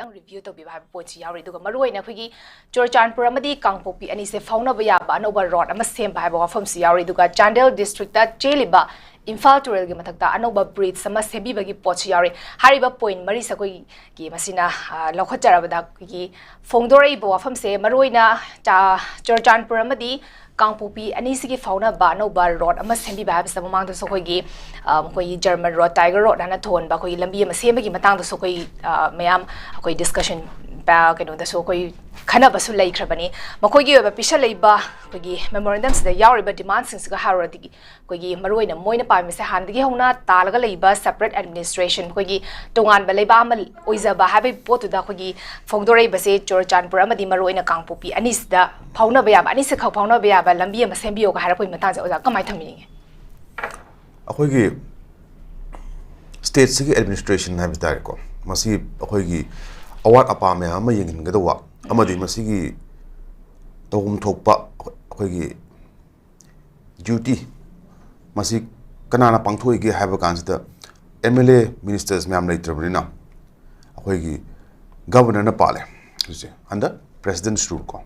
review to be by Pochi Yari to Maru in a quickie, Georgian Puramadi, Kangpopi, and is a fauna bayaba, Nova Rod, and a same Bible from Siari Duga, Chandel district that Jeliba, Infal to Relgamata, Anova breed, some Sebi Bagi Pochiari, Hariba Point, Marisa Gimasina, Lokotara, Fondore Boa from say Maruina, Georgian Puramadi. Kangpopi anisigi fauna ba no ba road ama sembi ba sa mamang to sokoi koi German road tiger road na thon ba koi lambi ama sembagi matang to sokoi mayam koi discussion ba keno da sokoi khana basu lai khrabani makoi gi ba pisha leiba koi gi memorandums da yauri ba demands sing ga harodi koi gi maroi na moina pa mi se han digi hona talaga leiba separate administration koi gi tongan ba leiba ama oiza ba habi potu da koi gi fongdorei ba se Chorchanpur amadi maroi na Kangpopi anis da fauna ba ya ba anis kha fauna ba ya ba lambi ama sembi ga harapoi mata ja oja kamai thami akoi gi state sigi administration ha bitar ko masi akoi gi awat apa me ama yengin ga dawa amadi masi gi togum thokpa akoi gi duty masi kanana pangthoi gi haba kansida MLA ministers me am leitrabina akoi gi governor na pale under president's rule ko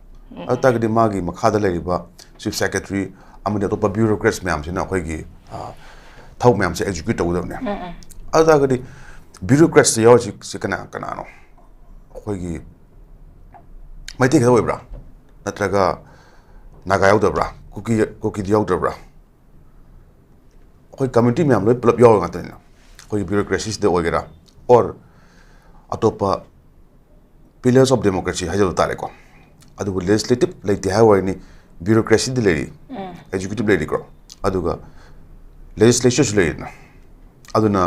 atagdi magi makhada leriba chief secretary amadi to bureaucrats me am sina akoi gi thau me am se execute tawdabne atagdi bureaucrats yo sikana kanano ꯑꯩꯈꯣꯏꯒꯤ ꯃꯩꯇꯩ ꯈꯛꯇ ꯑꯣꯏꯕ꯭ꯔꯥ ꯅꯠꯇ꯭ꯔꯒ ꯅꯥꯒꯥ ꯌꯥꯎꯗꯕ꯭ꯔꯥ ꯀꯨꯀꯤꯗꯤ ꯌꯥꯎꯗꯕ꯭ꯔꯥ ꯑꯩꯈꯣꯏ community ꯃꯌꯥꯝ ꯂꯣꯏ ꯄꯨꯂꯞ ꯌꯥꯎꯔ ꯉꯥꯛꯇꯅꯤꯅ ꯑꯩꯈꯣꯏꯒꯤ ꯕ꯭ꯌꯨꯔꯣꯀ꯭ꯔꯦꯁꯤꯁꯤꯗ ꯑꯣꯏꯒꯦꯔꯥ ꯑꯣꯔ ꯑꯇꯣꯞꯄ ꯄꯤꯂꯔꯁ ꯑꯣꯐ ꯗꯦꯃꯣꯀ꯭ꯔꯦꯁꯤ ꯍꯥꯏꯖꯕ ꯇꯥꯔꯦꯀꯣ ꯑꯗꯨꯕꯨ ꯂꯦꯖꯤꯁꯂꯦꯇꯤꯚ ꯂꯩꯇꯦ ꯍꯥꯏꯕ ꯋꯥꯔꯤꯅꯤ ꯕ꯭ꯌꯨꯔꯣꯀ꯭ꯔꯦꯁꯤꯗꯤ ꯂꯩꯔꯤ ꯑꯦꯛꯖꯤꯀ꯭ꯌꯨꯇꯤꯚ ꯂꯩꯔꯤꯀꯣ ꯑꯗꯨꯒ ꯂꯦꯖꯤꯁꯂꯦꯆꯔꯁꯨ ꯂꯩꯔꯤꯅ ꯑꯗꯨꯅ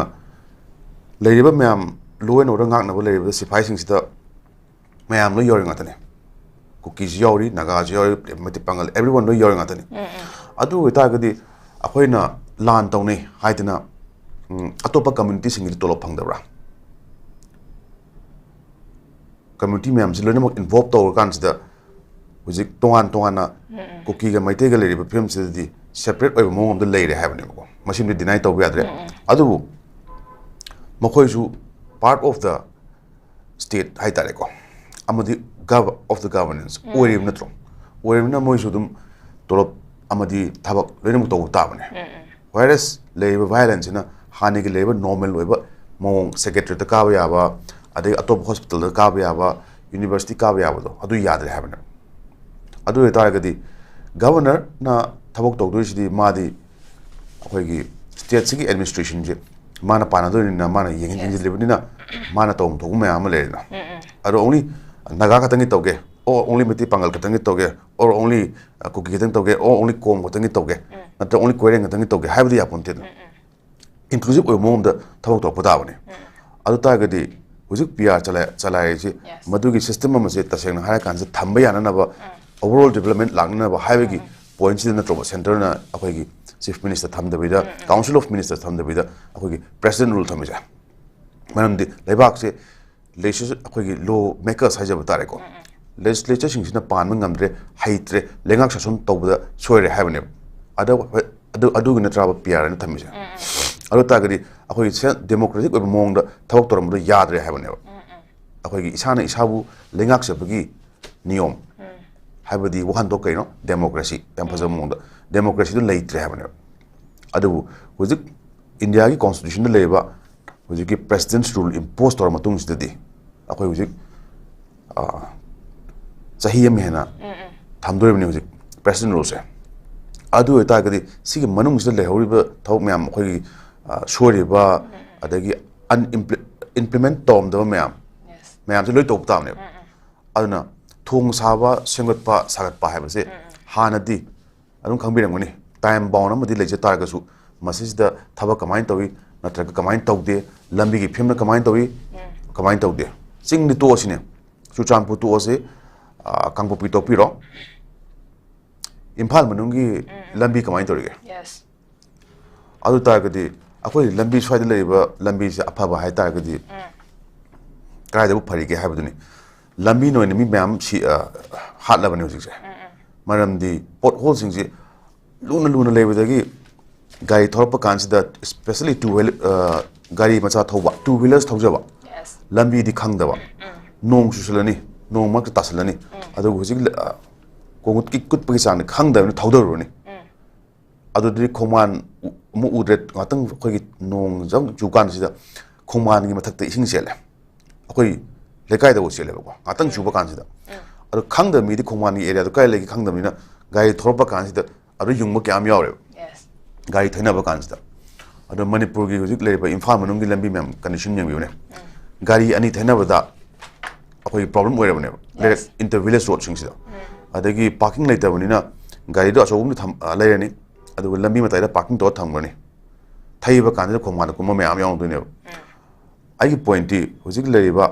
ꯂꯩꯔꯤꯕ ꯃꯌꯥꯝ ꯂꯣ ꯑꯦꯟ ꯑꯣꯔꯗꯔ ꯉꯥꯛꯅꯕ ꯂꯩꯔꯤꯕ ꯁꯤꯐꯥꯏꯁꯤꯡꯁꯤꯗ ꯃꯌꯥꯝ ꯂꯣꯏ ꯌꯥꯎꯔꯤ ꯉꯥꯛꯇꯅꯤ ꯀꯨꯀꯤꯁꯨ ꯌꯥꯎꯔꯤ ꯅꯥꯒꯥꯁꯨ ꯌꯥꯎꯔꯤ ꯃꯩꯇꯩ ꯄꯥꯡꯒꯜ ꯑꯦꯚ꯭ꯔꯤꯋꯥꯟ ꯂꯣꯏ ꯌꯥꯎꯔꯤ ꯉꯥꯛꯇꯅꯤ ꯑꯗꯨ ꯑꯣꯏꯇꯥꯔꯒꯗꯤ ꯑꯩꯈꯣꯏꯅ ꯂꯥꯟ ꯇꯧꯅꯩ ꯍꯥꯏꯗꯅ ꯑꯇꯣꯞꯄ ꯀꯝꯃ꯭ꯌꯨꯅꯤꯇꯤꯁꯤꯡꯒꯤꯗꯤ ꯇꯣꯂꯣꯞ ꯐꯪꯗꯕ꯭ꯔꯥ ꯀꯝꯃ꯭ꯌꯨꯅꯤꯇꯤ ꯃꯌꯥꯝꯁꯤ ꯂꯣꯏꯅꯃꯛ ꯏꯟꯚꯣꯜꯕ ꯇꯧꯔꯀꯥꯟꯁꯤꯗ ꯍꯧꯖꯤꯛ ꯇꯣꯉꯥꯟ ꯇꯣꯉꯥꯟꯅ ꯀꯨꯀꯤꯒ ꯃꯩꯇꯩꯒ ꯂꯩꯔꯤꯕ ꯐꯤꯕꯝꯁꯤꯗꯗꯤ ꯁꯦꯄꯔꯦꯠ ꯑꯣꯏꯕ ꯃꯑꯣꯡ ꯑꯃꯗ ꯂꯩꯔꯦ ꯍꯥꯏꯕꯅꯦꯕꯀꯣ ꯃꯁꯤꯃꯗꯤ ꯗꯤꯅꯥꯏ ꯇꯧꯕ ꯌꯥꯗ꯭ꯔꯦ ꯑꯗꯨꯕꯨ ꯃꯈꯣꯏꯁꯨ part of the state hai tare ko amadi of the governance oirim natro oirimna moisu dum tolop amadi thabak loinam to tabane whereas labor violence na hani gi labor normal loiba mong secretary ta ka ya ba adai atop hospital ta ka ya ba university ka ya ba do adu yadre habane adu tare gadi governor na thabak to do sidi madi akhoi gi state sigi administration je mana panadorina mana yengin jilibnina mana tom thogum me am lerina aro only naga khatangi toge or only meti pangal khatangi toge or only kuki khatangi toge or only kom khatangi toge natra only koireng khatangi toge haibdi aponte inclusive oy mom da thawak to pada bane adu ta gadi hujik pr chalai ji madugi system ma se taseng na ha kan se thamba yana na ba overall development langna na ba haibgi points na tro center na akhoi gi chief minister thamdabida council of ministers thamdabida akhoi gi president rule thamija manamdi leibak se legislature akhoi gi law makers hajaba tare ko legislature sing sina pan ngamdre haitre lengak sasun tawda soire habane adu gina traba pr na thamija adu tagadi akhoi democratic oba mong da thawak toramdu yadre habane akhoi gi isana isabu lengak sabagi niyom habadi wahan to kaino democracy yam phaja mong da democracy do leitre habane adu hujik india gi constitution da leba hujik ki president's rule impose tor matung sidadi akhoi hujik sahi am hena thamdoi bani hujik president rule se adu eta gadi sigi manung sida lehoriba thau myam akhoi shoriba adagi unimplement tom da myam se loi top tam ne aduna thong saba sengatpa sagatpa haibase hanadi adum khangbiramgani time bound amadi leje targasu masisda thaba kamain tawi natraga kamain tawde lambi gi phimna kamain tawi kamain tawde singni to asine Chorchanpur to ase Kangpopi to piro Imphal manungi lambi kamain tawige yes adu targadi akoi lambi swaida leiba lambi se aphaba hai targadi kaida bu pharige haibaduni lambi no enemy ma'am si hat labani hojik se maramdi pothole sing se luna lebadagi gari thorpa kansida especially two gari macha thoba two wheelers thojaba lambi di khangdaba nong susalani nong mak tasalani adu hujik kongut ki kut pagi san khang da thaudar ni adu di khoman mu udret ngatang khoi nong jang jukan sida khoman gi mathak te ising sele khoi lekai da wo sele ba ngatang juba kan sida adu khang da mi di khoman gi area da kai legi khang da mi na gai thorpa kan sida adu yung ma kyam yaw re gai thaina ba kan sida adu manipur gi hujik le ba imphal manung gi lambi mem condition yang ne gari ani thaina ba da khoi problem oi re ne le inter village road sing sida adagi parking later banina gari do asogum ni tham lairani adu lambi matai da parking to thamgani thaiba kan da khoma da kuma me am yong dune ai point ti hojik leriba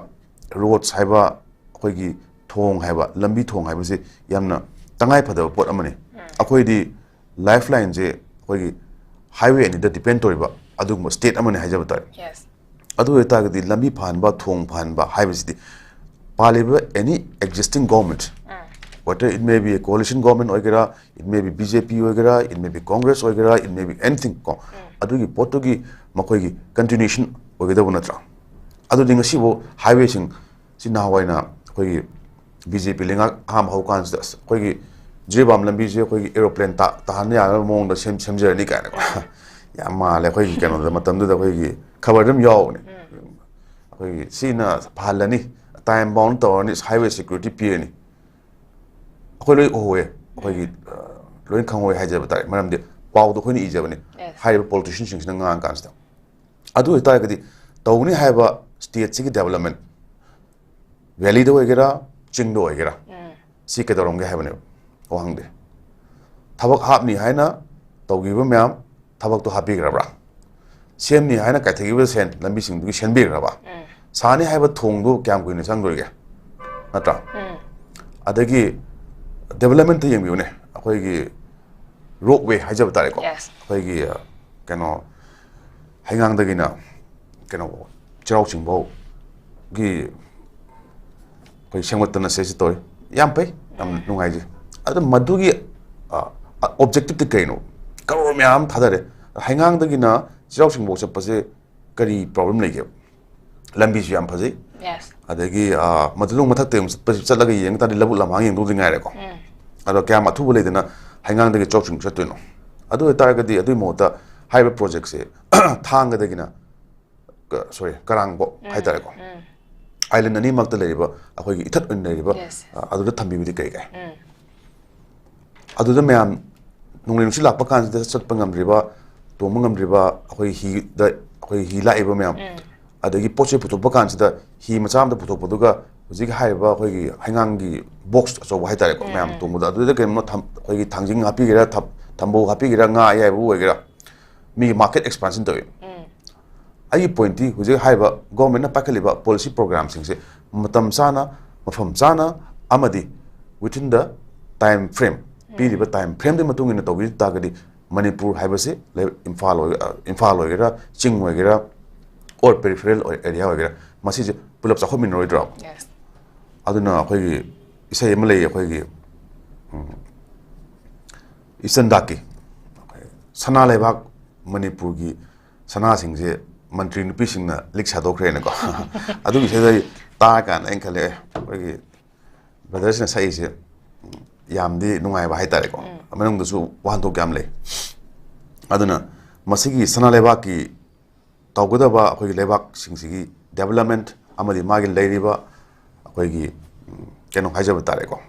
road saiba khoi gi thong haiba lambi thong haiba se yamna tangai phada pot amani akhoi di lifeline je khoi gi highway ni da depend toriba adu state amani haijaba tar yes adu eta ga di lambi phan ba thong phan ba haiba si paliba any existing government whether it may be a coalition government or it may be BJP or it may be Congress or it may be anything adugi potogi makoigi continuation or natra adu dinga sibo highway sing sinawaina koigi BJP linga ham how cans das koigi jibam lambi je koigi aeroplane ta han ya mong da sem journey ka ya ma le koigi kano da matam da koigi cover them yaw ni koigi sina phalani time bound to ni highway security PA ni khoi oye khoi loin khangoi haijaba tar maram de paw do khoi ni ijaba ni haiba politicians sing na ngang kan sta adu eta gadi tawni haiba state sig development valley do egera ching do egera si ke dorong ge haiba ne wang de thabak hap ni haina tawgi ba myam thabak to hapi gra bra sem ni haina kai thagi ba sen lambi sing du sen bi gra ba sani haiba thong do kyam kuin sang do ge natra adagi development yang biune akhoi gi roadway hajab tare ko akhoi gi kano hangang da gina kano chirau chingbo gi koi sengwat na se story yam pai am nungai ji adu madu gi objective te kaino karo myam thadare hangang da gina chirau chingbo se pase kari problem nei ge lambi ji yam phaji adagi madulung mathak tem chatlaga yeng ta labu lamang yeng do ngai re ko ado kya mathu bole dena hangang de chok chung chatino adu targa di adu mota highway project se thang ga gina sorry karang bo hai tare ko island ani mak ta leriba akhoi gi ithat un leriba adu da thambi bi kai kai adu da myam nunglen si lakpa kan da chat pangam riba to mangam riba akhoi hi la iba myam adagi poche putok bakan sida hi macham da putok poduga hujik haiba khoi hangang gi box so hai tare ko myam to muda adu da kem no khoi gi thangjing happy gira thambo happy gira nga ai bu gira mi market expansion to ai point ti hujik haiba government na pakaliba policy program sing se matam sana mafam sana amadi within the time frame pi riba time frame de matung ina to gi ta gadi manipur haiba se imphal gira ching gira or peripheral area wagera masi je pull up sa khomin roi drop yes aduna khoi isai emle khoi gi isandaki sana lebak manipur gi sana sing je mantri nupi sing na lik sa do khre na ko adu gi sai ta kan en khale khoi gi brothers na sai je yamdi nungai ba hai tare ko amanung du su wan to gam le aduna masi gi sana lebak ki tawgudaba akhoi lebak singsigi development amadi magi leiriba akhoi gi keno hajaba tare ko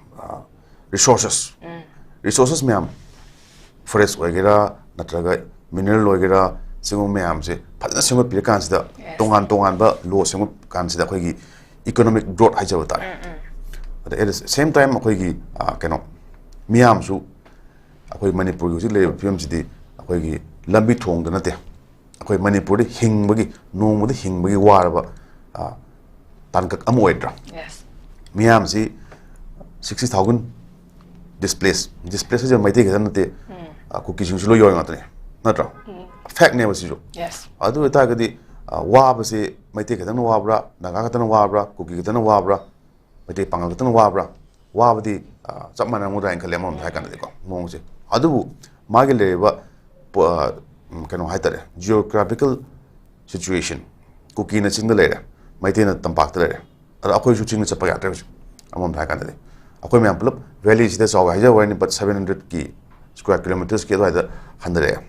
resources myam forest oigera natraga mineral oigera singo myam se phadna singo pir kan sida tongan ba lo singo kan sida akhoi gi economic growth hajaba tare at the same time akhoi gi keno myam su akhoi manipur gi le pm sidi akhoi gi lambi thong da nate akhoi manipur de hingbagi nong de hingbagi warba tankak amoidra yes miam si 60000 displaced je maite ga nate ku kising sulo yoy ngatre natra fact ne wasi jo yes adu ta ga di waba se maite ga tan wabra naga ga tan wabra ku ki ga tan wabra maite pangal ga tan wabra waba di chamana mu da khale mon ha kan de ko mong se adu magi le ba kano haitare geographical situation kuki na chingda lere maite na tampak lere ꯑꯗ ꯑꯩꯈꯣꯏꯁꯨ ꯆꯤꯡꯗ ꯆꯠꯄ ꯌꯥꯗ꯭ꯔꯦ ꯍꯧꯖꯤꯛ ꯑꯃꯔꯣꯝꯗ ꯍꯥꯏ ꯀꯥꯟꯗꯗꯤ ꯑꯩꯈꯣꯏ ꯃꯌꯥꯝ ꯄꯨꯂꯞ ꯚꯦꯂꯤꯁꯤꯗ ꯆꯥꯎꯕ ꯍꯥꯏꯖꯕ ꯋꯥꯅꯤ ꯕꯠ 700ꯀꯤ ꯁ꯭ꯀ꯭ꯋꯥꯔ ꯀꯤꯂꯣꯃꯤꯇꯔꯁꯀꯤ ꯑꯗꯨꯋꯥꯏꯗ ꯍꯟꯊꯔꯛꯑꯦ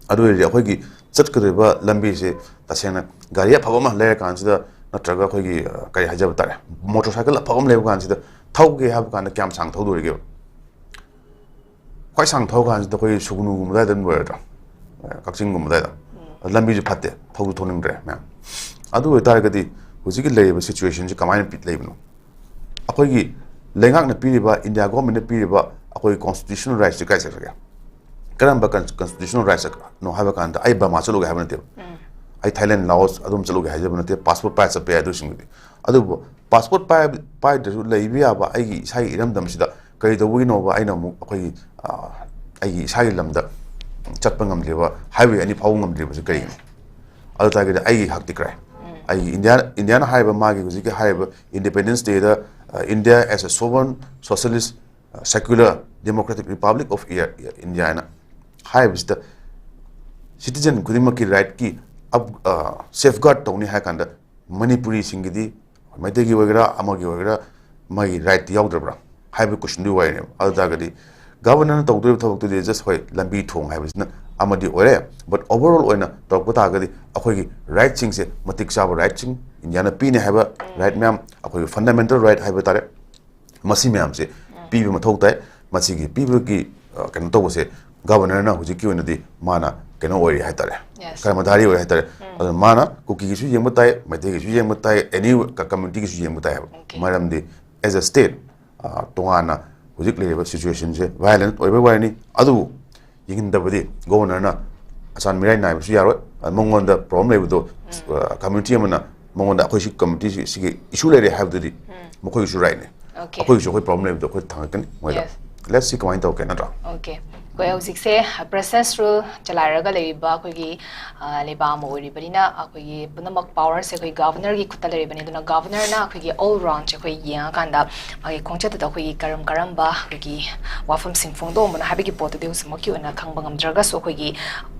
ꯑꯗꯨ ꯑꯣꯏꯔꯗꯤ ꯑꯩꯈꯣꯏꯒꯤ ꯆꯠꯀꯗꯧꯔꯤꯕ ꯂꯝꯕꯤꯁꯦ ꯇꯁꯦꯡꯅ ꯒꯥꯔꯤ ꯑꯐꯕ ꯑꯃ ꯂꯩꯔꯀꯥꯟꯁꯤꯗ ꯅꯠꯇ꯭ꯔꯒ ꯑꯩꯈꯣꯏꯒꯤ ꯀꯔꯤ ꯍꯥꯏꯖꯕ ꯇꯥꯔꯦ ꯃꯣꯇꯣꯔ ꯁꯥꯏꯀꯜ ꯑꯐꯕ ꯑꯃ ꯂꯩꯕ ꯀꯥꯟꯁꯤꯗ ꯊꯧꯒꯦ ꯍꯥꯏꯕ ꯀꯥꯟꯗ ꯀꯌꯥꯝ ꯁꯥꯡ ꯊꯧꯗꯣꯔꯤꯒꯦꯕ ꯈ꯭ꯋꯥꯏ ꯁꯥꯡ ꯊꯧ ꯀꯥꯟꯁꯤꯗ ꯑꯩꯈꯣꯏ ꯁꯨꯒꯨꯅꯨꯒꯨꯝꯕ ꯑꯗꯨꯋꯥꯏꯗ ꯑꯗꯨꯝ ꯂꯣꯏꯔꯗ꯭ꯔꯥ ꯀꯛꯆꯤꯡꯒꯨꯝꯕ ꯑꯗꯨꯋꯥꯏꯗ ꯂꯝꯕꯤꯁꯨ ꯐꯠꯇꯦ ꯊꯧꯁꯨ ꯊꯧꯅꯤꯡꯗ꯭ꯔꯦ ꯃꯌꯥꯝ ꯑꯗꯨ ꯑꯣꯏꯇꯥꯔꯒꯗꯤ ꯍꯧꯖꯤꯛꯀꯤ ꯂꯩꯔꯤꯕ ꯁꯤꯆꯨꯋꯦꯁꯟꯁꯤ ꯀꯃꯥꯏꯅ ꯂꯩꯕꯅꯣ ꯑꯩꯈꯣꯏꯒꯤ ꯂꯩꯉꯥꯛꯅ ꯄꯤꯔꯤꯕ ꯏꯟꯗꯤꯌꯥ ꯒꯣꯔꯃꯦꯟꯅ ꯄꯤꯔꯤꯕ ꯑꯩꯈꯣꯏꯒꯤ ꯀꯣꯟꯁꯇꯤꯇ꯭ꯌꯨꯁꯅꯦꯜ ꯔꯥꯏꯠꯁꯦ ꯀꯥꯏ ꯆꯠꯈ꯭ꯔꯒꯦ ꯀꯔꯝꯕ ꯀꯟꯁꯇꯤꯇ꯭ꯌꯨꯁꯅꯦꯜ ꯔꯥꯏꯠꯁꯅꯣ ꯍꯥꯏꯕ ꯀꯥꯟꯗ ꯑꯩ ꯕꯔꯃꯥ ꯆꯠꯂꯨꯒꯦ ꯍꯥꯏꯕ ꯅꯠꯇꯦꯕ ꯑꯩ ꯊꯥꯏꯂꯦꯟ ꯂꯥꯑꯣꯁ ꯑꯗꯨꯝ ꯆꯠꯂꯨꯒꯦ ꯍꯥꯏꯖꯕ ꯅꯠꯇꯦ ꯄꯥꯁꯄꯣꯔꯠ ꯄꯥꯏꯔ ꯆꯠꯄ ꯌꯥꯏ ꯑꯗꯨꯁꯤꯡꯗꯨꯗꯤ ꯑꯗꯨꯕꯨ ꯄꯥꯁꯄꯣꯔꯠ ꯄꯥꯏꯗ꯭ꯔꯁꯨ ꯂꯩꯕ ꯌꯥꯕ ꯑꯩꯒꯤ ꯏꯁꯥꯒꯤ ꯏꯔꯝꯗꯝꯁꯤꯗ ꯀꯔꯤ ꯇꯧꯕꯒꯤꯅꯣꯕ ꯑꯩꯅ ꯑꯃꯨꯛ ꯑꯩꯈꯣꯏꯒꯤ ꯑꯩꯒꯤ ꯏꯁꯥꯒꯤ ꯂꯝꯗ ꯆꯠꯄ ꯉꯝꯗ꯭ꯔꯤꯕ ꯍꯥꯏꯋꯦ ꯑꯅꯤ ꯐꯥꯎꯕ ꯉꯝꯗ꯭ꯔꯤꯕꯁꯤ ꯀꯔꯤꯒꯤꯅꯣ ꯑꯗꯨ ꯇꯥꯔꯒꯗꯤ ꯑꯩꯒꯤ ꯍꯛꯇꯤ ꯀꯔꯥꯏ ꯑꯩꯒꯤ ꯏꯟꯗꯤꯌꯥꯅ ꯍꯥꯏꯔꯤꯕ ꯃꯥꯒꯤ ꯍꯧꯖꯤꯛꯀꯤ ꯍꯥꯏꯔꯤꯕ ꯏꯟꯗꯤꯄꯦꯟꯗꯦꯟꯁ ꯗꯦꯗ India as a sovereign socialist secular democratic republic of ꯏꯟꯗꯤꯌꯥꯅ ꯍꯥꯏꯔꯤꯕꯁꯤꯗ ꯁꯤꯇꯤꯖꯟ ꯈꯨꯗꯤꯡꯃꯛꯀꯤ ꯔꯥꯏꯠꯀꯤ ꯁꯦꯐꯒꯥꯔꯗ ꯇꯧꯅꯤ ꯍꯥꯏ ꯀꯥꯟꯗ ꯃꯅꯤꯄꯨꯔꯤꯁꯤꯡꯒꯤꯗꯤ ꯃꯩꯇꯩꯒꯤ ꯑꯣꯏꯒꯦꯔꯥ ꯑꯃꯒꯤ ꯑꯣꯏꯒꯦꯔꯥ ꯃꯥꯒꯤ ꯔꯥꯏꯠꯇꯤ ꯌꯥꯎꯗ꯭ꯔꯕ꯭ꯔꯥ ꯍꯥꯏꯕ ꯀꯣꯏꯁꯟꯗꯨꯒꯤ ꯋꯥꯔꯤꯅꯦꯕ ꯑꯗꯨ ꯇꯥꯔꯒꯗꯤ ꯒꯚꯔꯅꯔꯅ ꯇꯧꯗꯣꯔꯤꯕ ꯊꯕꯛꯇꯨꯗꯤ ꯖꯁ ꯍꯣꯏ ꯂꯝꯕꯤ ꯊꯣꯡ ꯍꯥꯏꯕꯁꯤꯅ ꯑꯃꯗꯤ ꯑꯣꯏꯔꯦ ꯕꯠ ꯑꯣꯚꯔꯑꯣꯜ ꯑꯣꯏꯅ ꯇꯧꯔꯛꯄ ꯇꯥꯔꯒꯗꯤ ꯑꯩꯈꯣꯏꯒꯤ ꯔꯥꯏꯠꯁꯤꯡꯁꯦ ꯃꯇꯤꯛ ꯆꯥꯕ ꯔꯥꯏꯠꯁꯤꯡ ꯏꯟꯗꯤꯌꯥꯅ ꯄꯤꯅꯤ ꯍꯥꯏꯕ ꯔꯥꯏꯠ ꯃꯌꯥꯝ ꯑꯩꯈꯣꯏꯒꯤ ꯐꯟꯗꯥꯃꯦꯟꯇꯦꯜ ꯔꯥꯏꯠ ꯍꯥꯏꯕ ꯇꯥꯔꯦ ꯃꯁꯤ ꯃꯌꯥꯝꯁꯦ ꯄꯤꯕ ꯃꯊꯧ ꯇꯥꯏ ꯃꯁꯤꯒꯤ ꯄꯤꯕꯒꯤ ꯀꯩꯅꯣ ꯇꯧꯕꯁꯦ ꯒꯚꯔꯅꯔꯅ ꯍꯧꯖꯤꯛꯀꯤ ꯑꯣꯏꯅꯗꯤ ꯃꯥꯅ ꯀꯩꯅꯣ ꯑꯣꯏꯔꯤ ꯍꯥꯏꯇꯥꯔꯦ ꯀꯔꯃꯙꯥꯔꯤ ꯑꯣꯏ ꯍꯥꯏꯇꯥꯔꯦ ꯑꯗꯨꯅ ꯃꯥꯅ ꯀꯨꯀꯤꯒꯤꯁꯨ ꯌꯦꯡꯕ ꯇꯥꯏ ꯃꯩꯇꯩꯒꯤꯁꯨ ꯌꯦꯡꯕ ꯇꯥꯏ ꯑꯦꯅꯤ ꯀꯝꯃ꯭ꯌꯨꯅꯤꯇꯤꯒꯤꯁꯨ ꯌꯦꯡꯕ ꯇꯥꯏ ꯍꯥꯏꯕ ꯃꯔꯝꯗꯤ ꯑꯦꯖ ꯑ ꯁ꯭ꯇꯦꯠ ꯇꯣꯉꯥꯟꯅ ꯍꯧꯖꯤꯛ ꯂꯩꯔꯤꯕ ꯁꯤꯆꯨꯋꯦꯁꯟꯁꯦ ꯚꯥꯏꯂꯦꯟ ꯑꯣꯏꯕ ꯋꯥꯔꯤꯅꯤ ꯑꯗꯨꯕꯨ ꯌꯦꯡꯍꯟꯗꯕꯗꯤ ꯒꯣꯚꯔꯅꯔꯅ ꯑꯆꯥꯟ ꯃꯤꯔꯥꯏ ꯅꯥꯏꯕꯁꯨ ꯌꯥꯔꯣꯏ ꯃꯉꯣꯟꯗ ꯄ꯭ꯔꯣꯕ꯭ꯂꯦꯝ ꯂꯩꯕꯗꯣ ꯀꯝꯃ꯭ꯌꯨꯅꯤꯇꯤ ꯑꯃꯅ ꯃꯉꯣꯟꯗ ꯑꯩꯈꯣꯏ ꯁꯤ ꯀꯝꯃ꯭ꯌꯨꯅꯤꯇꯤ ꯁꯤꯒꯤ ꯏꯁꯨ ꯂꯩꯔꯦ ꯍꯥꯏꯕꯗꯨꯗꯤ ꯃꯈꯣꯏꯒꯤꯁꯨ ꯔꯥꯏꯠꯅꯤ ꯑꯩꯈꯣꯏꯒꯤꯁꯨ ꯑꯩꯈꯣꯏ ꯄ꯭ꯔꯣꯕ꯭ꯂꯦꯝ ꯂꯩꯕꯗꯣ ꯑꯩꯈꯣꯏ ꯊꯥꯡꯒꯠꯀꯅꯤ ꯃꯣꯏꯗ ꯂꯦꯠꯁ ꯁꯤ ꯀꯃꯥꯏꯅ ꯇꯧꯒꯦ ꯅꯠꯇ꯭ꯔꯥ ꯑꯣꯀꯦ ꯑꯩꯈꯣꯏ ꯍꯧꯖꯤꯛꯁꯦ ꯄ꯭ꯔꯦꯁꯦꯟꯁ ꯔꯨꯜ ꯆꯂꯥꯏꯔꯒ ꯂꯩꯔꯤꯕ ꯑꯩꯈꯣꯏꯒꯤ ꯂꯩꯕꯥꯛ ꯑꯃ ꯑꯣꯏꯔꯤꯕꯅꯤꯅ ꯑꯩꯈꯣꯏꯒꯤ ꯄꯨꯝꯅꯃꯛ ꯄꯥꯋꯔꯁꯦ ꯑꯩꯈꯣꯏ ꯒꯚꯔꯅꯔꯒꯤ ꯈꯨꯠꯇ ꯂꯩꯔꯤꯕꯅꯤ ꯑꯗꯨꯅ ꯒꯚꯔꯅꯔꯅ ꯑꯩꯈꯣꯏꯒꯤ ꯑꯣꯜ ꯔꯥꯎꯟꯁꯦ ꯑꯩꯈꯣꯏ ꯌꯦꯡꯉꯀꯥꯟꯗ ꯃꯥꯒꯤ ꯈꯣꯡꯆꯠꯇꯨꯗ ꯑꯩꯈꯣꯏꯒꯤ ꯀꯔꯝꯕ ꯑꯩꯈꯣꯏꯒꯤ ꯋꯥꯐꯝꯁꯤꯡ ꯐꯣꯡꯗꯣꯛꯑꯝꯕꯅꯣ ꯍꯥꯏꯕꯒꯤ ꯄꯣꯠꯇꯨꯗꯤ ꯍꯧꯖꯤꯛꯃꯛꯀꯤ ꯑꯣꯏꯅ ꯈꯪꯕ ꯉꯝꯗ꯭ꯔꯒꯁꯨ ꯑꯩꯈꯣꯏꯒꯤ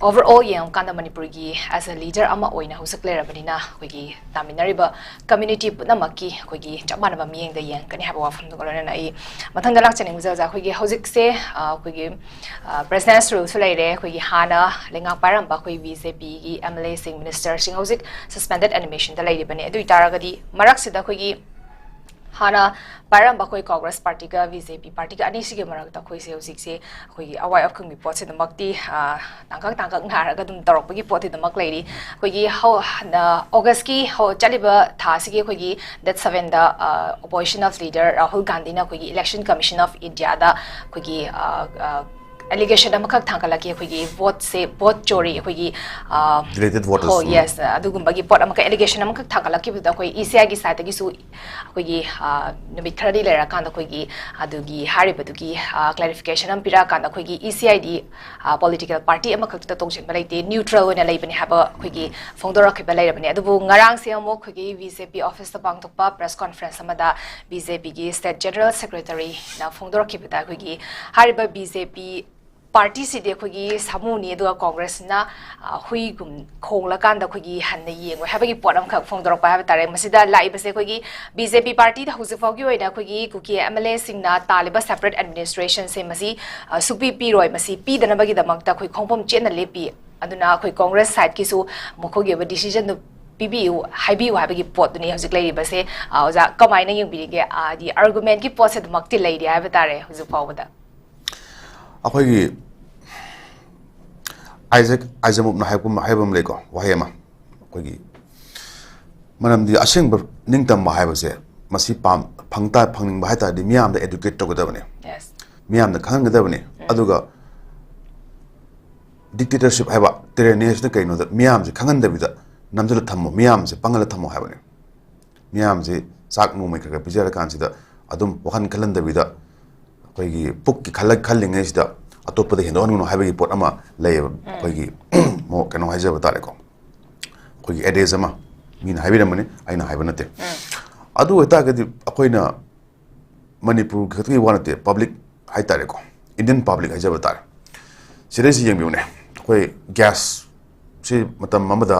ꯑꯣꯚꯔꯑꯣꯜ ꯌꯦꯡꯉꯀꯥꯟꯗ ꯃꯅꯤꯄꯨꯔꯒꯤ ꯑꯦꯁ ꯑ ꯂꯤꯗꯔ ꯑꯃ ꯑꯣꯏꯅ ꯍꯧꯖꯤꯛ ꯂꯩꯔꯕꯅꯤꯅ ꯑꯩꯈꯣꯏꯒꯤ ꯇꯥꯃꯤꯟꯅꯔꯤꯕ ꯀꯝꯃ꯭ꯌꯨꯅꯤꯇꯤ ꯄꯨꯝꯅꯃꯛꯀꯤ ꯑꯩꯈꯣꯏꯒꯤ ꯆꯞ ꯃꯥꯟꯅꯕ ꯃꯤꯠꯌꯦꯡꯗ ꯌꯦꯡꯉꯛꯀꯅꯤ ꯍꯥꯏꯕ ꯋꯥꯐꯝꯗꯨꯒ ꯂꯣꯏꯅꯅ ꯑꯩ ꯃꯊꯪꯗ ꯂꯥꯛꯆꯅꯤꯡꯕꯁꯦ ꯑꯣꯖꯥ ꯑꯩꯈꯣꯏꯒꯤ ꯍꯧꯖꯤꯛꯁꯦ ꯑꯩꯈꯣꯏꯒꯤ ꯄ꯭ꯔꯦꯁꯤꯗꯦꯟꯁ ꯔꯨꯜꯁꯨ ꯂꯩꯔꯦ ꯑꯩꯈꯣꯏꯒꯤ ꯍꯥꯟꯅ ꯂꯩꯉꯥꯛ ꯄꯥꯏꯔꯝꯕ ꯑꯩꯈꯣꯏ BJPꯒꯤ MLAꯁꯤꯡ ꯃꯤꯅꯤꯁꯇꯔꯁꯤꯡ ꯍꯧꯖꯤꯛ ꯁꯁꯄꯦꯟꯗꯦꯗ ꯑꯦꯅꯤꯃꯦꯁꯟꯗ ꯂꯩꯔꯤꯕꯅꯤ ꯑꯗꯨ ꯑꯣꯏꯇꯥꯔꯒꯗꯤ ꯃꯔꯛꯁꯤꯗ ꯑꯩꯈꯣꯏꯒꯤ ꯍꯥꯟꯅ ꯄꯥꯏꯔꯝꯕ ꯑꯩꯈꯣꯏ ꯀꯣꯡꯒ꯭ꯔꯦꯁ ꯄꯥꯔꯇꯤꯒ BJP ꯄꯥꯔꯇꯤꯒ ꯑꯅꯤꯁꯤꯒꯤ ꯃꯔꯛꯇ ꯑꯩꯈꯣꯏꯁꯦ ꯍꯧꯖꯤꯛꯁꯦ ꯑꯩꯈꯣꯏꯒꯤ ꯑꯋꯥꯏ ꯑꯈꯪꯒꯤ ꯄꯣꯠꯁꯤꯗꯃꯛꯇꯤ ꯇꯥꯡꯀꯛ ꯉꯥꯏꯔꯒ ꯑꯗꯨꯝ ꯇꯧꯔꯛꯄꯒꯤ ꯄꯣꯠꯇꯤꯗꯃꯛ ꯂꯩꯔꯤ ꯑꯩꯈꯣꯏꯒꯤ ꯑꯣꯒꯁꯀꯤ ꯆꯠꯂꯤꯕ ꯊꯥꯁꯤꯒꯤ ꯑꯩꯈꯣꯏꯒꯤ ꯗꯦꯠ 7ꯗ ꯑꯣꯄꯣꯖꯤꯁꯟ ꯑꯣꯐ ꯂꯤꯗꯔ ꯔꯥꯍꯨꯜ ꯒꯥꯟꯙꯤꯅ ꯑꯩꯈꯣꯏꯒꯤ ꯏꯂꯦꯛꯁꯟ ꯀꯃꯤꯁꯟ ꯑꯣꯐ ꯏꯟꯗꯤꯌꯥꯗ ꯑꯩꯈꯣꯏꯒꯤ allegation amakak thangkalaki akhoi vote chori akhoi deleted voters yes adugumba pot amaka allegation amakak thangkalaki buda akhoi ECI gi side gi su akhoi numit kharadi lera kan akhoi adugi haribadugi clarification am pira kan akhoi ECI di political party amakak ta tongsin balaite neutral ona leibani haba akhoi fongdora khiba leirabani adubu ngarang se amok akhoi BJP office ta pangthokpa press conference amada BJP gi state general secretary na fongdora khibada akhoi hariba BJP party si de khogi samuni do congress na hui gum khongla kan da khogi hanna yeng ha bagi poram khak phong dorok pa ha tare masida lai base khogi BJP party da huzu fogi oina khogi kuki MLA singna taliba separate administration se masi supi pi roi masi pi dana bagi damak ta khoi khongpom chen na lepi aduna khoi congress side ki su mokhogi ba decision do PBU haibi wa bagi pot duni hujik lai base oja kamaina yung birige di argument ki pot se damak ti lai di ha tare huzu fawda akhoi Isaac na haibam leko wahema akhoi manamdi asengba ningtam ma haibase masi pam phangta phangning ba haita di miyam da educate to gadabane yes miyam da khang gadabane aduga dictatorship haiba tyranny ne kaino da miyam je khangan dabida namjala thammo miyam je pangala thammo haibane miyam je sak no mai ka bijara kan sida adum wahan khalan dabida akhoi puk ki khallingai sida atop da hendo no haibagi pot ama lay akhoi mo kano haijaba tare ko akhoi ades ama min haibira mani aina haibanate adu eta gadi akoina manipur khati wanate public hai tare ko indian public haijaba tare seriously yeng biune akhoi gas si matam mamada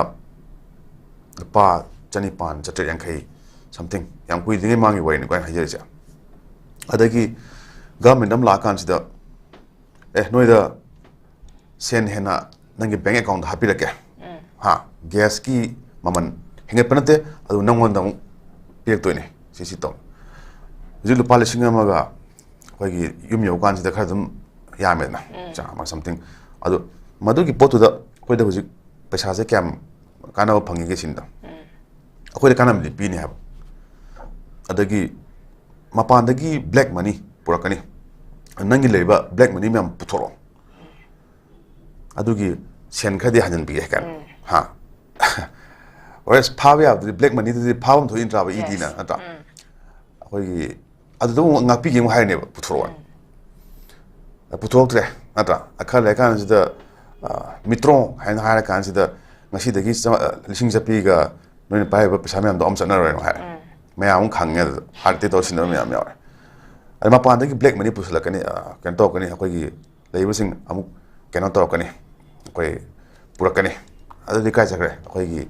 pa chani pan chatre yankai something yang kui dingai mangi wai ni koi hajer cha adagi government am la kan sida noi da sen hena nangi bank account happy rake ha gas ki maman hingai panate adu nangon dang piak toy ni si to jilu palising amaga koi gi yum yo kan sida khadum ya me na cha ma something adu madu ki potu da koi da hujik paisa se kyam kana phangi ge sin da koi da kana mi pi ni ha adagi mapan dagi black money purakani nangi leba black money myam puthoro adugi sen khadi hanan bi kan ha whereas power of the black money the power to intra ba idina ata koi adu do ngapi ge hai ne puthoro puthoro tre ata akhala kan sida mitron hain ha kan sida ngasi dagi lising japi ga noi pai ba pesa myam do am sana ro ha ma'am खांगे आरती तो Singh ma'am यार अरे मपान की black money पुसलकनी कैन तौकनी अखोगी लेबसिंग अमुक कैनो तौकनी अखोई पुरकनी अदि काय चखरे अखोगी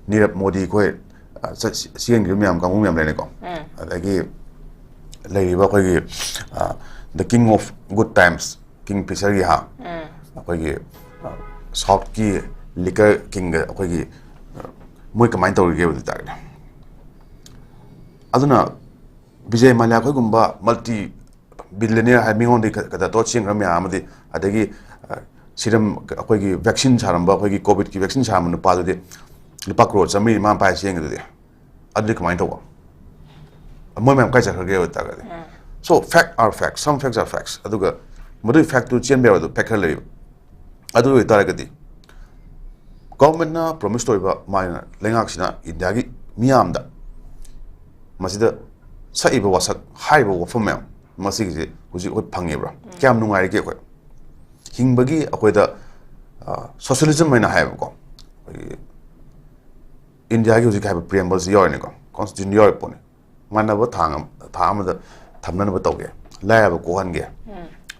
नीरब मोदी कोई सिएन गी मैम कांगु मैम लेने को अदगी लेरिबा अखोगी the king of good times Kingfisher गी हा अखोगी साउथ की लिकर किंग अखोगी मोय कमाइन तौरगे बदि तागने aduna Vijay Mallya khoi gumba multi billionaire ha mingon di kada to ching ram ya amadi adagi siram khoi gi vaccine charamba khoi gi covid ki vaccine cham nu pa de lupa crore sami ma pa ching de adu kamai to mo mem kai cha khage ta ga so fact are facts some facts are facts aduga modu fact to chen be adu fact le adu ta ga di government na promise to ba ma lengak sina india gi miam da masida saiba wasak haiba wafamem masigi huji ot phangebra kyam nungai ke ko hingbagi akoida socialism maina haiba ko india gi huji haiba preamble ji yor ni ko constitution yor pone manaba thangam da thamna ba tawge laiba ko hange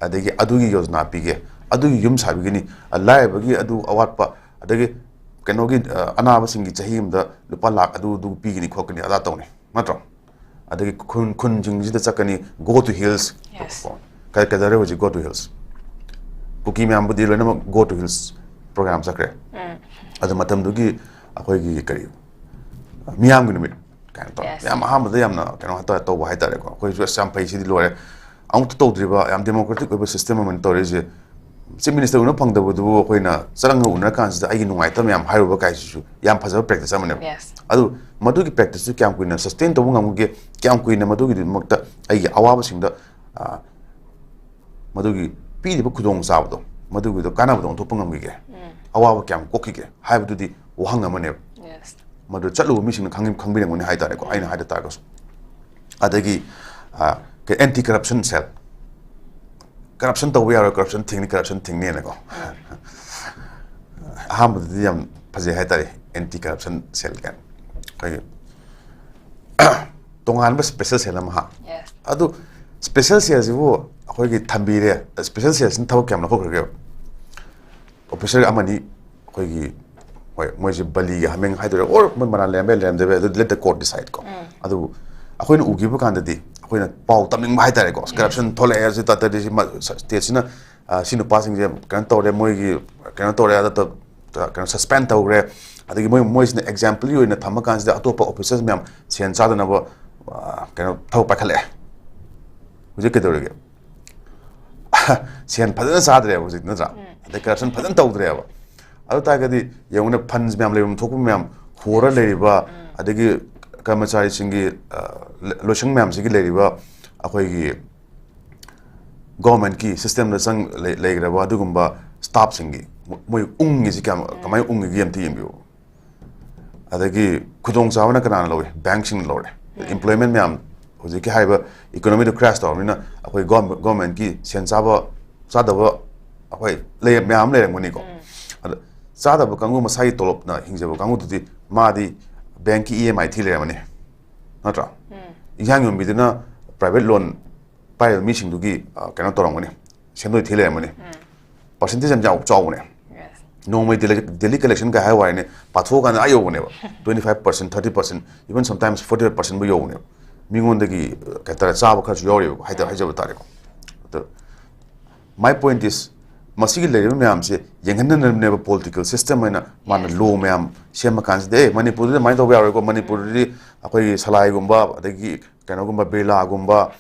adegi adugi yojna pige adugi yum sabi ni laiba gi adu awatpa adegi kenogi anaba singi chahim da lupa lak adu du pigi ni khokni ada tawni matro adagi kun jingji da chakani go to hills kai kadare hoji go to hills kuki me ambudi lena go to hills program sakre adu matam dugi akoi gi kari miyam gi numit kan to yam aham da yamna kan ta to ba haitare ko akoi ju sam pai si di lore am to driba yam democratic oba system man to reje chief minister una phang da bu akoi na sarang una kan da ai nungai tam yam hairu ba kai su yam phaja practice amane adu madu ki practice kyam kuina sustain to ngam ge kyam kuina madu gi makta ai awaba sing da madu gi pi di khudong sa do madu gi do kana bu to pangam ge awaba kyam kokki ge hai bu di wahang amane madu chalu mi sing khangbi ngoni hai tare ko aina hai da ta ko adagi ke anti corruption cell corruption to we are corruption thing ne ko ham di yam phaje hai tare anti corruption cell kan kai tongan ba special cell ma ha adu special cell ji wo khoi gi thambi re special cell sin thau kyam na ko ge officer amani khoi gi hoi moi ji bali ga hameng hai dore or man mana lem de let the court decide ko adu akhoi na ugi bu kan da di akhoi na pau tamning hai tare ko corruption thole er ji ta ta ji state sina sinu passing je kan to re moi gi kan to re da kan suspend to re adagi moi sina example yo na thama kan da atopa officers myam sen sa da na ba kan thau pa khale uje ke dore ge sen phadan sa dre uje na ja the corruption phadan to dre ba adu ta ga di yong na funds myam le thok myam hora le ba adagi kamachari singi loshing myam sigi le ba akhoi gi government ki system na sang le gra ba du gumba staff singi moi ungi si kamai ungi gi amti yimbi adagi khudong chawana kana lowe bank sing lore employment myam hoji ki haiba economy to crash to na akhoi government ki sen chaba sadaba akhoi le myam le ngoni ko sadaba kangu masai tolop na hingjaba kangu tu di ma di bank ki EMI thile mane natra yang yum bidina private loan pai mi sing du gi kana torong mane sendoi thile mane percentage am jaw chaw ne normal daily collection ka hai wa ne patho kan ayo ne 25% 30% even sometimes 40% bu yo ne mingon da gi ka tara cha ba kha yo yo hai da hai ja ta re my point is masigi le myam se yengan ne political system na man law myam sema kan de manipur de mai do ya ko manipur ri akoi salai gumba adagi kana gumba bela gumba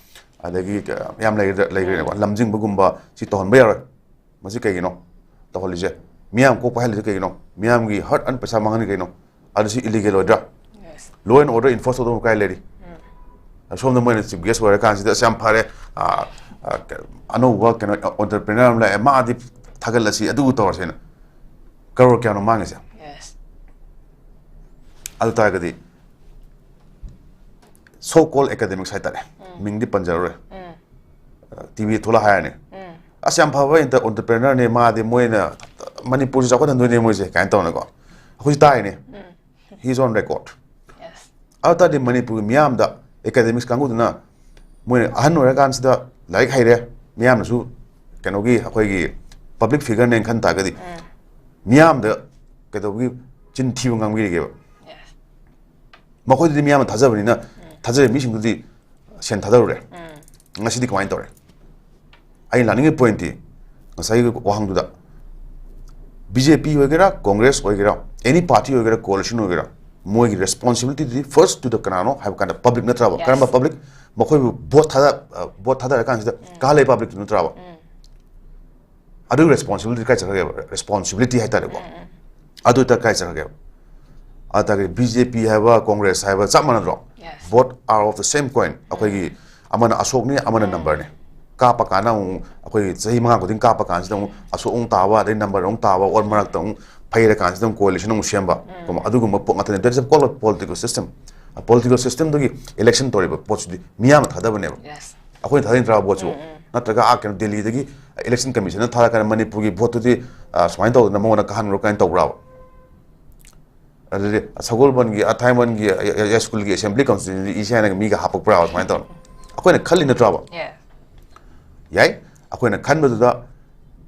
adagi yam lai lamjing bagumba si ton ba ya masi kai no to holije miam ko pahal kai no miam gi hurt an pesa mangani kai no adu si illegal order law and order enforce do kai leri som the money to guess where kan si da sam phare ano work can entrepreneur la ma di thagal si adu to sen karo kya no mangi sa yes al ta ga di so called academic side tare ming di panjar re tv thola ha ne asyam bhawa in the entrepreneur ne ma di moina manipur ja ko dan ne mo je kan to na ko hu tai ne he is on record yes out of the manipur miam da academics kangu na moina ahan ora kan sida like hai re miam su kanogi akoi gi public figure ne khan ta ga di miam da kadogi chin thiu ngang gi ge yes makoi di miam thaja bani na thaja mi sing di sen thaja re ngasi di kamain tore ai learning point ti ngasai wahang du da BJP hoigera Congress hoigera any party hoigera coalition hoigera moi gi responsibility di first to the kanano have kind of public na travel karamba public makoi both thada kan sida kale public no travel adu responsibility kai chaka responsibility hai tare ko adu ta kai chaka ata ge BJP have Congress have samana ro both are of the same coin akoi gi amana asok ni amana number ne ka pa kana akoi sahi manga ko din ka pa kan sida asok ong tawa de number ong tawa or marak tong phaira kan sida coalition ong semba ko adu go mapok ngata there is a political system a political system dogi election tori ba poch di miyam thada bane yes akoi thadin tra bo chu natraga a kan delhi dagi election commission na thara kan manipur gi vote di swain to na mo na kan ro kan to bra ade sagol ban gi athaiman gi ya school gi assembly constituency isha na mi ga hapak bra swain to akoi na khali na tra ba yeah yai akoi na khan ba da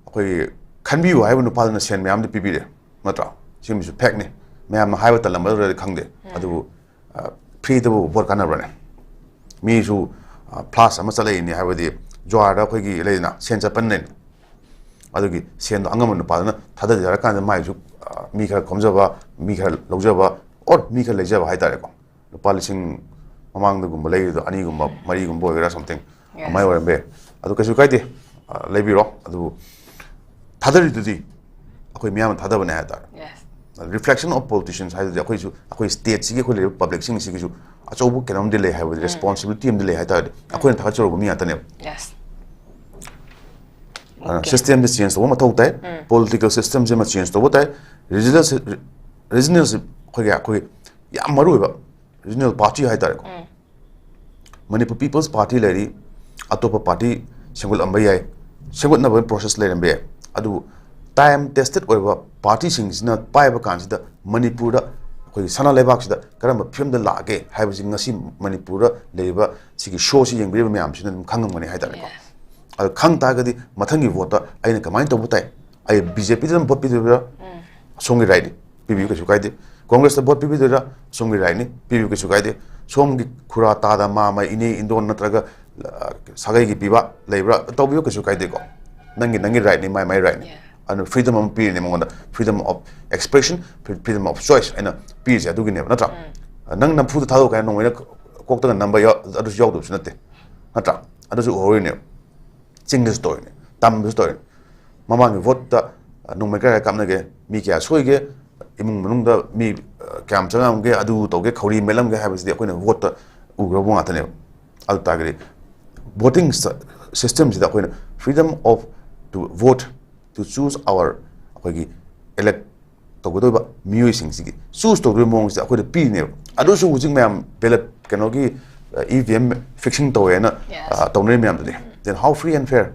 akoi khan bi wa nu pal na sen myam de pibi de matra sim su pack ne myam hai ba talam ba khang de adu free the vote kana rane mi su plus ama chalai ni ha ba di joa da khoi gi leina sen cha pan ne adu gi sen do angam nu pa na thada ja kan da mai su mi kha komja ba mi kha lojja ba or mi kha leja ba hai tare ko palising mamang da gum lei do ani gum mari gum boy ra something amai wa be adu kasu kai de lebi ro adu thadari du di akoi miyam thada bana ha tar yes reflection of politicians hai de akoi state sigi ko le public sing sigi ju achobu kenam de le ha with responsibility am de le ha tar akoi tha choro mi ata ne yes system de change to ma thau tai political system je ma change to tai regional ko ga ko ya maru ba regional party hai tar ko manipur people's party leri atopa party singul ambai ai singul na process le rembe adu time tested oiba party singsina paiba kansida manipur da koi sana lebak sida karam film da lage haiba ngasi manipur da leiba sigi show si yengbi ba myam sin khangam ngani haida ko al khang ta gadi mathangi vote aina kamai to butai ai BJP da vote pi da songi right PB ko sukai de Congress da vote pi da songi right ni PB ko sukai de somgi khura ta da ma mai ini indon natraga sagai gi piba leibra to bi ko sukai de ko nangi right ni mai right ni and freedom of peer ne monda freedom of expression freedom of choice and peer ja dugi ne natra nang na phu tha do ka no ne kok ta number ya adu yaw do sunate natra adu su hoi ne ching the story ne tam the story mama ngi vote ta no me ka kam na ge mi kya soi ge imung manung da mi kam changam ge adu to ge khori melam ge ha bas de ko ne vote ta u gro bo ngata ne al ta ge voting system ji da ko ne freedom of to vote to choose our akogi elect to go ba music sigi choose to remong sa akoi pi ne adu su jing ma'am ballot kanogi EVM fixing to na to ne ma'am de then how free and fair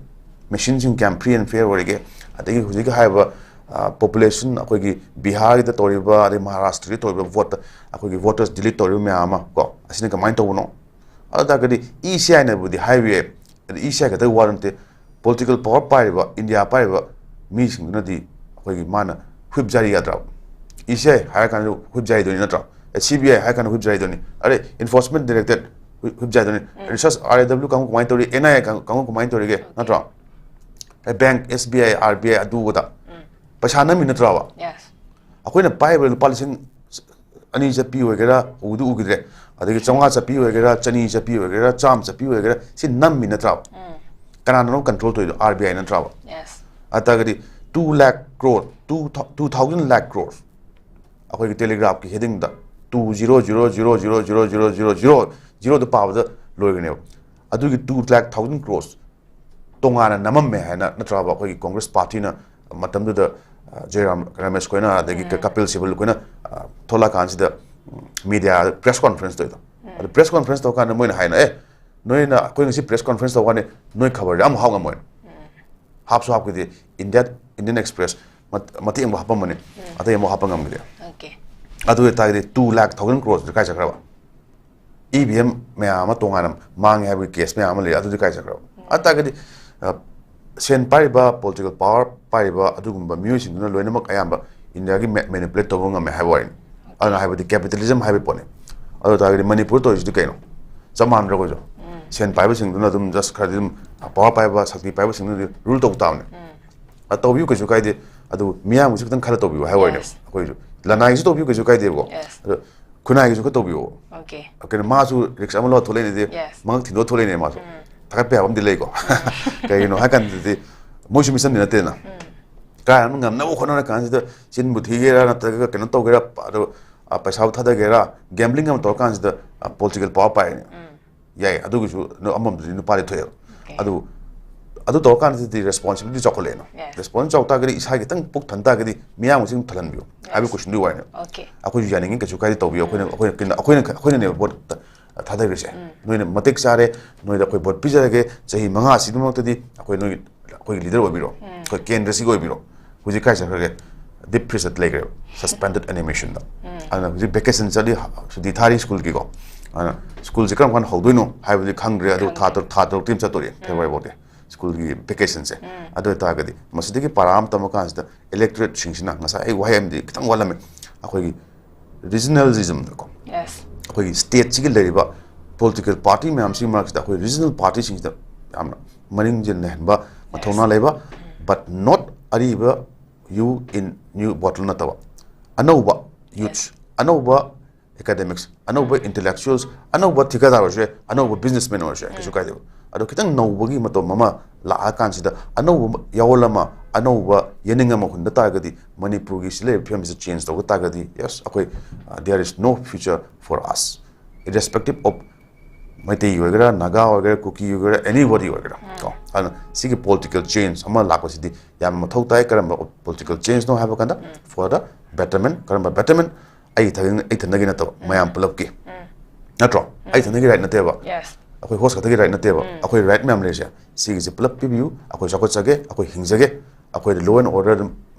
machines in can free and fair wage adagi huji ga haiba population akogi Bihar da toriba ade Maharashtra toriba vote akogi voters delete toriba ma'am ko asine ka mind to no ada ga di ECI na budi highway ECI ga da warrant political power paiba India paiba mi sing na di akogi mana whip jari yadra ECI higher kind of whip jari doni natra CBI higher kind of whip jari doni are enforcement directed whip jari doni research RAW kang kumain tori NI kang kumain tori ge natra bank SBI RBI adu goda pasana min natra wa yes akoina paiba lupa ani chapi ogera udu ugidre adagi chonga chapi ogera chani chapi ogera cham chapi ogera si nam min natra kana no control to RBI natra yes atagadi 2 lakh crore 2000 lakh crores akoi telegraph ki heading da 2000000000 the power the loigane adugi 2 lakh 1000 crores tongana namam me haina natra akoi Congress party na matam da Jairam Ramesh koina adagi Kapil Sibal koina thola kansi da media press conference to the press conference to kana moina haina noi na koi ngasi press conference to wane noi khabar am hawnga moin hapso hap kidi Indian Express mati mo hapam mane atay mo hapang amgide okay adu tagide 2 lakh 1000 crores kai chakraba EVM me ama tonganam mang have case me ama le adu kai chakraba atagide sen pariba political power pariba adugumba music na loinamak ayamba India gi manipulate to ngam have wine ana have the capitalism have pone adu tagide Manipur to is the kaino saman ro jo sen pariba sing na dum just khadim power pariba sakti pariba sing rule to town atobyu ko jukai de adu miya musik tan khala tobyu have wine ko ju lanai ju tobyu ko jukai de go kunai ju ko tobyu okay okay ma su rickshaw lo thole ne de mang thindo thole ne ma su takap am delay ko kay no hakan de moshi mission ni na ka am ngam na ko na kan de chin buthi gera na ta ka no to gera paisa thada gera gambling am to kan de political power pa ni yai adu gu no amam ni pare thoya adu to kan de responsibility chokole no response chokta gari isa gi tang puk thanta gari miya musing thalan biu abi question du wai no okay aku ju janing ka chu kai to biu akoina ne bot thada gari se noi ne matik sare noi da koi bot pijage chahi manga sidum tadi akoi noi koi leader obiro koi kendra si obiro huji kai sa ge deep preset lege suspended animation da ana ji vacation chali sudi thari school ki go ana school jikram kan hodoi no haibli khangre adu tha team cha tori thewai bote school ki vacation se adu ta gadi masidi ki param tamaka da electorate singsina ngasa ai wayam di kitang walame akoi regionalism da ko yes akoi state chi leriba political party me am si marks da akoi regional party sing da amna maring jin nehba mathona leba but not ariba you in new bottle na tawa anauba youth anauba academics anauba intellectuals anauba thikadar je anauba businessmen je kisu kai de ado kitang nauba gi mato mama la akan sida anauba yawlama anauba yeninga ma hunda ta gadi Manipur gi sile film is change to ta gadi yes akoi there is no future for us irrespective of Maitei wagera Naga wagera Kuki wagera anybody wagera ko ana sigi political change ama lakwa sidi yam mathau tai karamba political change no have kanda for the betterment karamba betterment ai thanagi na to mayam pulap ki natro ai thanagi right na teba yes akoi host ka right na teba akoi right ma'am le sigi je pulap pibiu akoi sakot sage akoi hingjage akoi law and order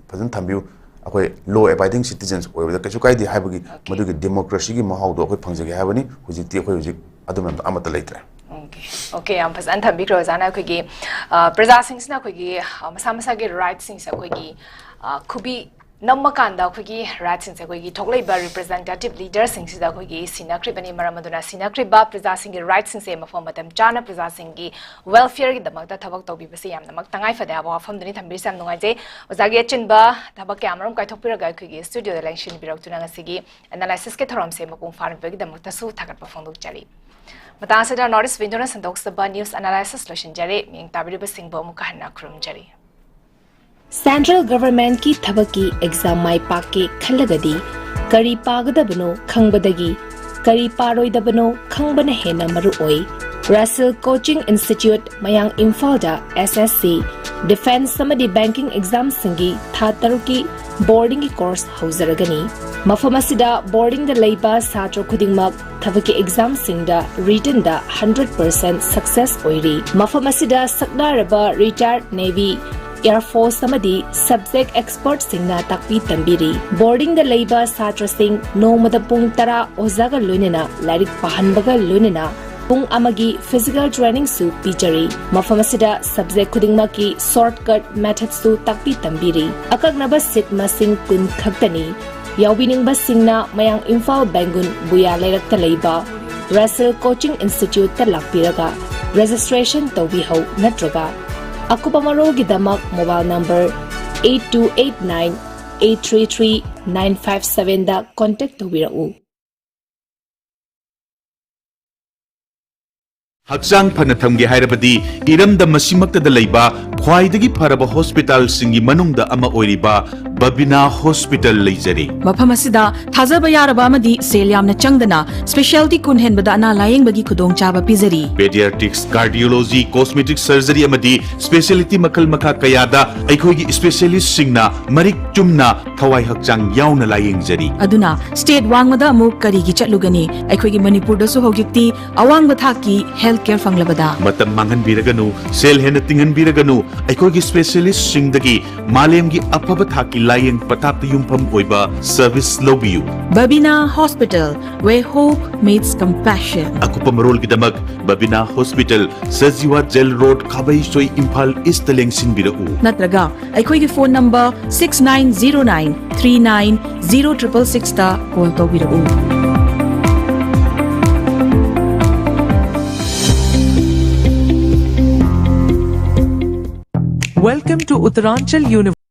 phazan thambiu akoi law abiding citizens oy da kachu kai di haibagi madu gi democracy gi mahau do akoi phangjage habani huji ti akoi huji adumam amata leitre okay am phazan thambi kro jana akoi gi praja sing sina akoi gi masa gi right sing sa akoi gi khubi namakanda akoi gi right sing sa akoi gi thoklei ba representative leader sing sida akoi gi sinakri bani maramaduna sinakri ba praja sing gi right sing se mafam matam chana praja sing gi welfare gi damak ta thabak tobi basi yam namak tangai fada ba fam dani thambi sam nungai je ozagi achin ba thabak ke amram kai thokpira ga akoi gi studio da election birak tuna ngasigi analysis ke thoram se makum farm ba gi damak ta su thakat pa phongduk chari mata se da notice window sandok saba news analysis loshin jare ming tabiri ba sing ba muka hanna khrum jari Central Government की थबकी exam माई पाके खलगदी करी पागदबनो खंगबदगी करी पारोइदबनो खंगबन हेना मरु ओई Russell Coaching Institute mayang Imphal SSC Defense samadi banking exam singi tha taruki boarding course hauzaragani mafamasida boarding da leiba satra khudingmak thabaki exam singda written da 100% success oiri mafamasida sakdaraba retired Navy Air Force samadi subject expert singna takpi tambiri boarding da leiba satra sing nomada pung tara ozaga lunena larik pahanbaga lunena Pung amagi physical training su pijari. Mafam asida subject khudingmaki shortcut method su takpi tambiri. Akagnaba sit masing kun khaktani. Yawbiningba singna mayang Imphal Bangun buya lairakta leiba Russell Coaching Institute ta lakpiraga registration tawbihau natraga akupamarolgidamak mobile number 8289-833-957 da contact tawbirau. Hakchang phana thamge hairabadi iramda masimakta da leiba khwaidagi pharaba hospital singi manungda ama oiriba Babina Hospital leijari. Mafam asida thajaba yaraba amadi sel yamna changdana specialty kun henbada ana layeng bagi khudong chaba pizari. Pediatrics, cardiology, cosmetic surgery amadi specialty makal makha kayada aikhogi specialist singna marik chumna thawai hakchang yauna layeng jari. Aduna state wangmada amu kari gi chatlugani aikhogi Manipur da su hogikti awang bathaki healthcare fanglabada. Matam mangan biraganu sel hena tingan biraganu aikhogi specialist singdagi malemgi apaba thaki layeng patapta yumpham oiba service lobiyu. Babina Hospital, where hope meets compassion. Akupamarol gidamak Babina Hospital, Sajiwa Jail Road, Kabai Soy Imphal East Lengsin birau. Natraga aikhogi phone number 6909390666 ta call tawbirau. Welcome to Uttaranchal University.